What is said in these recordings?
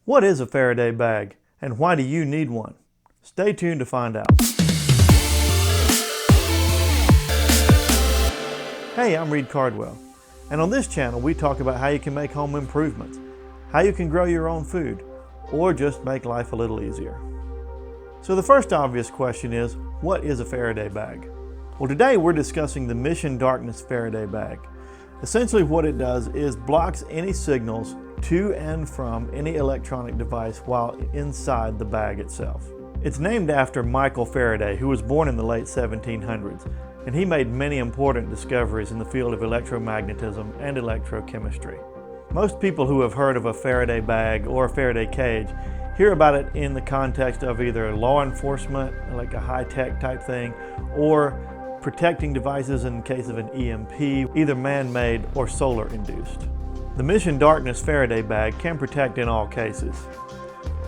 What is a Faraday bag, and why do you need one? Stay tuned to find out. Hey, I'm Reed Cardwell, and on this channel we talk about how you can make home improvements, how you can grow your own food, or just make life a little easier. So the first obvious question is, what is a Faraday bag? Well, today we're discussing the Mission Darkness Faraday Bag. Essentially what it does is blocks any signals to and from any electronic device while inside the bag itself. It's named after Michael Faraday, who was born in the late 1700s, and he made many important discoveries in the field of electromagnetism and electrochemistry. Most people who have heard of a Faraday bag or a Faraday cage hear about it in the context of either law enforcement, like a high-tech type thing, or protecting devices in case of an EMP, either man-made or solar-induced. The Mission Darkness Faraday bag can protect in all cases.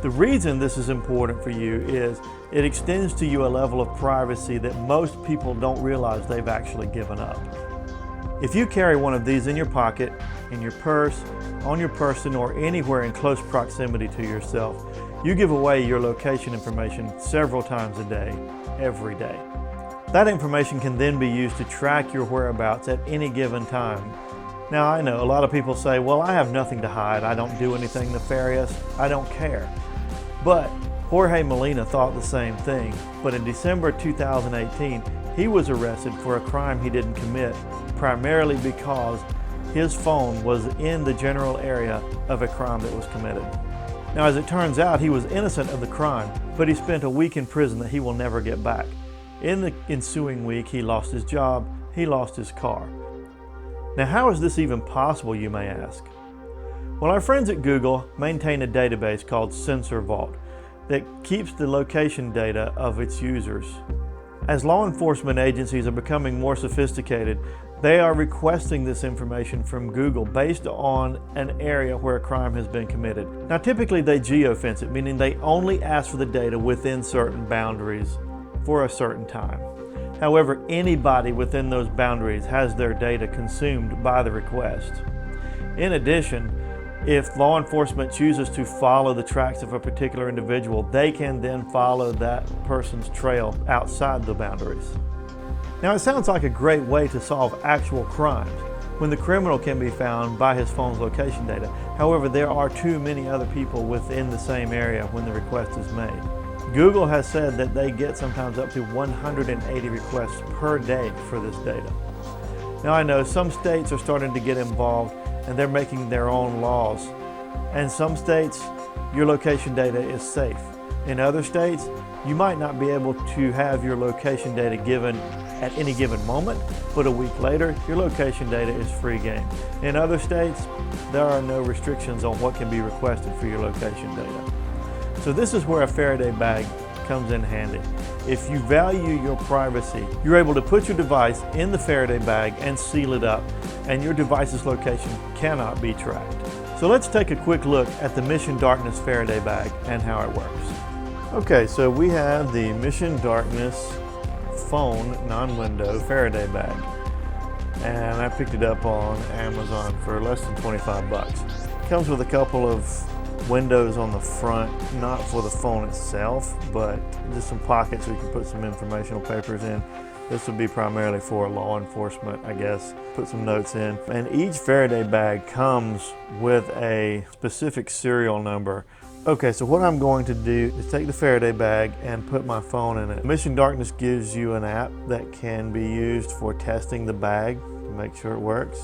The reason this is important for you is it extends to you a level of privacy that most people don't realize they've actually given up. If you carry one of these in your pocket, in your purse, on your person, or anywhere in close proximity to yourself, you give away your location information several times a day, every day. That information can then be used to track your whereabouts at any given time. Now I know a lot of people say, well, I have nothing to hide, I don't do anything nefarious, I don't care. But Jorge Molina thought the same thing, but in December 2018, he was arrested for a crime he didn't commit, primarily because his phone was in the general area of a crime that was committed. Now as it turns out, he was innocent of the crime, but he spent a week in prison that he will never get back. In the ensuing week, he lost his job, he lost his car. Now how is this even possible, you may ask? Well, our friends at Google maintain a database called Sensor Vault that keeps the location data of its users. As law enforcement agencies are becoming more sophisticated, they are requesting this information from Google based on an area where a crime has been committed. Now typically they geofence it, meaning they only ask for the data within certain boundaries for a certain time. However, anybody within those boundaries has their data consumed by the request. In addition, if law enforcement chooses to follow the tracks of a particular individual, they can then follow that person's trail outside the boundaries. Now it sounds like a great way to solve actual crimes when the criminal can be found by his phone's location data. However, there are too many other people within the same area when the request is made. Google has said that they get sometimes up to 180 requests per day for this data. Now I know some states are starting to get involved and they're making their own laws. And some states, your location data is safe. In other states, you might not be able to have your location data given at any given moment, but a week later, your location data is free game. In other states, there are no restrictions on what can be requested for your location data. So this is where a Faraday bag comes in handy. If you value your privacy, you're able to put your device in the Faraday bag and seal it up, and your device's location cannot be tracked. So let's take a quick look at the Mission Darkness Faraday bag and how it works. Okay, so we have the Mission Darkness phone non-window Faraday bag, and I picked it up on Amazon for less than 25 bucks. It comes with a couple of windows on the front, not for the phone itself, but just some pockets so you can put some informational papers in. This would be primarily for law enforcement, I guess. Put some notes in. And each Faraday bag comes with a specific serial number. Okay, so what I'm going to do is take the Faraday bag and put my phone in it. Mission Darkness gives you an app that can be used for testing the bag to make sure it works.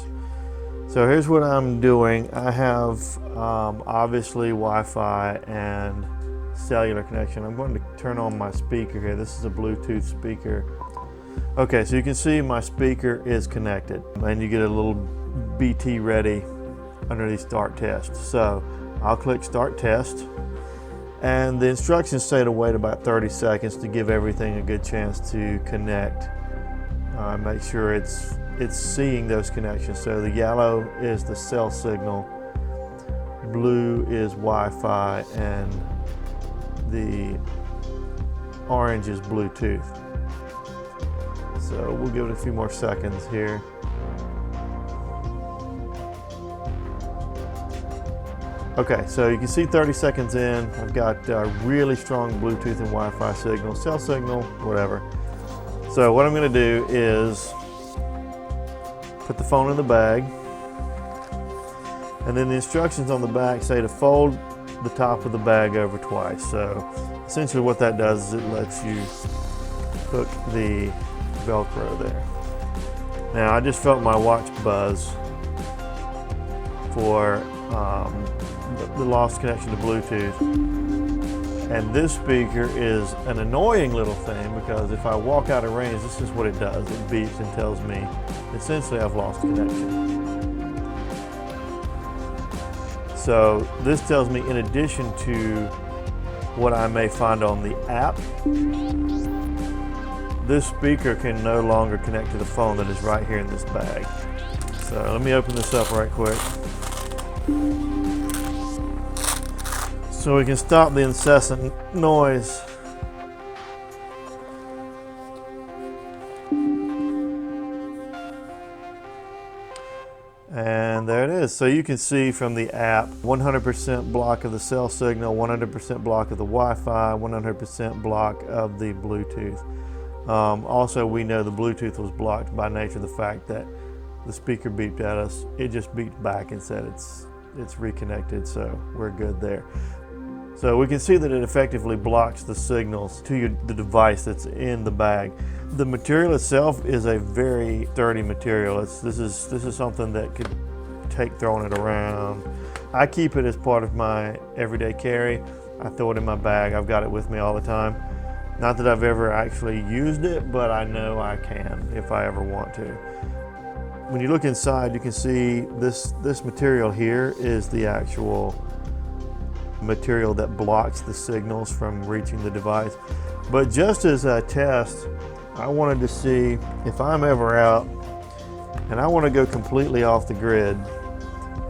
So here's what I'm doing. I have obviously Wi-Fi and cellular connection. I'm going to turn on my speaker here. This is a Bluetooth speaker. Okay, so you can see my speaker is connected, and you get a little BT ready underneath Start Test. So I'll click Start Test, and the instructions say to wait about 30 seconds to give everything a good chance to connect. Make sure it's seeing those connections. So the yellow is the cell signal, blue is Wi-Fi, and the orange is Bluetooth. So we'll give it a few more seconds here. Okay, so you can see 30 seconds in, I've got a really strong Bluetooth and Wi-Fi signal, cell signal, whatever. So what I'm going to do is put the phone in the bag, and then the instructions on the back say to fold the top of the bag over twice. So essentially what that does is it lets you hook the Velcro there. Now I just felt my watch buzz for the lost connection to Bluetooth, and this speaker is an annoying little thing because if I walk out of range, this is what it does. It beeps and tells me essentially I've lost connection. So this tells me, in addition to what I may find on the app, this speaker can no longer connect to the phone that is right here in this bag. So let me open this up right quick, so we can stop the incessant noise. And there it is. So you can see from the app, 100% block of the cell signal, 100% block of the Wi-Fi, 100% block of the Bluetooth. Also, we know the Bluetooth was blocked by nature of the fact that the speaker beeped at us. It just beeped back and said it's reconnected, so we're good there. So we can see that it effectively blocks the signals to the device that's in the bag. The material itself is a very sturdy material. This is something that could take throwing it around. I keep it as part of my everyday carry. I throw it in my bag. I've got it with me all the time. Not that I've ever actually used it, but I know I can if I ever want to. When you look inside, you can see this material here is the actual material that blocks the signals from reaching the device. But just as a test, I wanted to see if I'm ever out and I want to go completely off the grid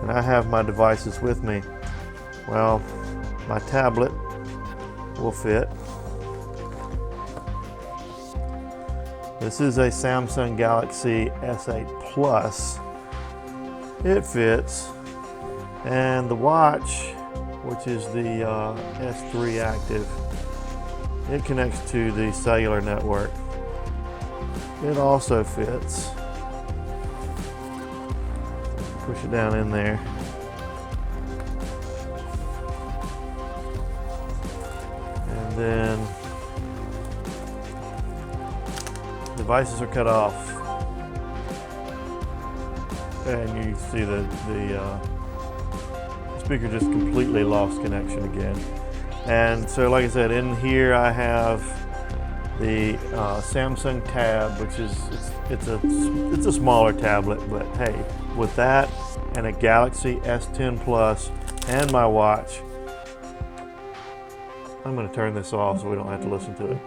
and I have my devices with me. Well, my tablet will fit. This is a Samsung Galaxy S8 Plus. It fits. And the watch, which is the S3 Active, it connects to the cellular network. It also fits. Push it down in there. And then devices are cut off. And you see the speaker just completely lost connection again. And so, like I said, in here I have the Samsung Tab, which is it's a smaller tablet, but hey, with that and a Galaxy S10 Plus and my watch, I'm going to turn this off so we don't have to listen to it.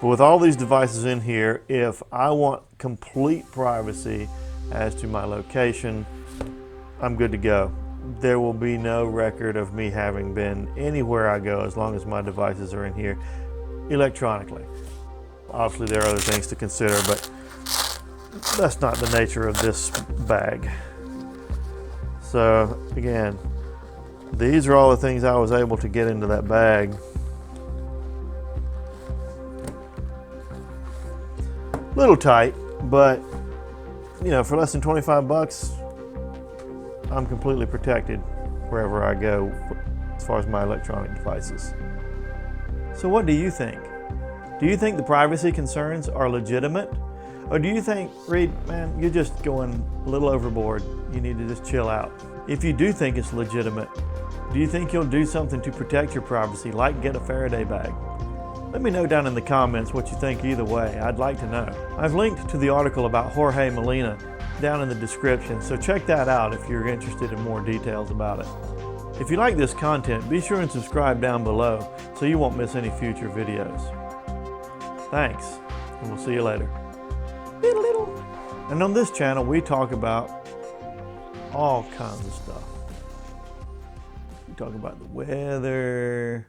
But with all these devices in here, if I want complete privacy as to my location, I'm good to go. There will be no record of me having been anywhere I go as long as my devices are in here electronically. Obviously there are other things to consider, but that's not the nature of this bag. So again, these are all the things I was able to get into that bag. Little tight, but you know, for less than 25 bucks, I'm completely protected wherever I go as far as my electronic devices. So what do you think? Do you think the privacy concerns are legitimate? Or do you think, Reed, man, you're just going a little overboard. You need to just chill out. If you do think it's legitimate, do you think you'll do something to protect your privacy, like get a Faraday bag? Let me know down in the comments what you think either way. I'd like to know. I've linked to the article about Jorge Molina down in the description, so check that out if you're interested in more details about it. If you like this content, be sure and subscribe down below so you won't miss any future videos. Thanks, and we'll see you later. And on this channel, we talk about all kinds of stuff. We talk about the weather,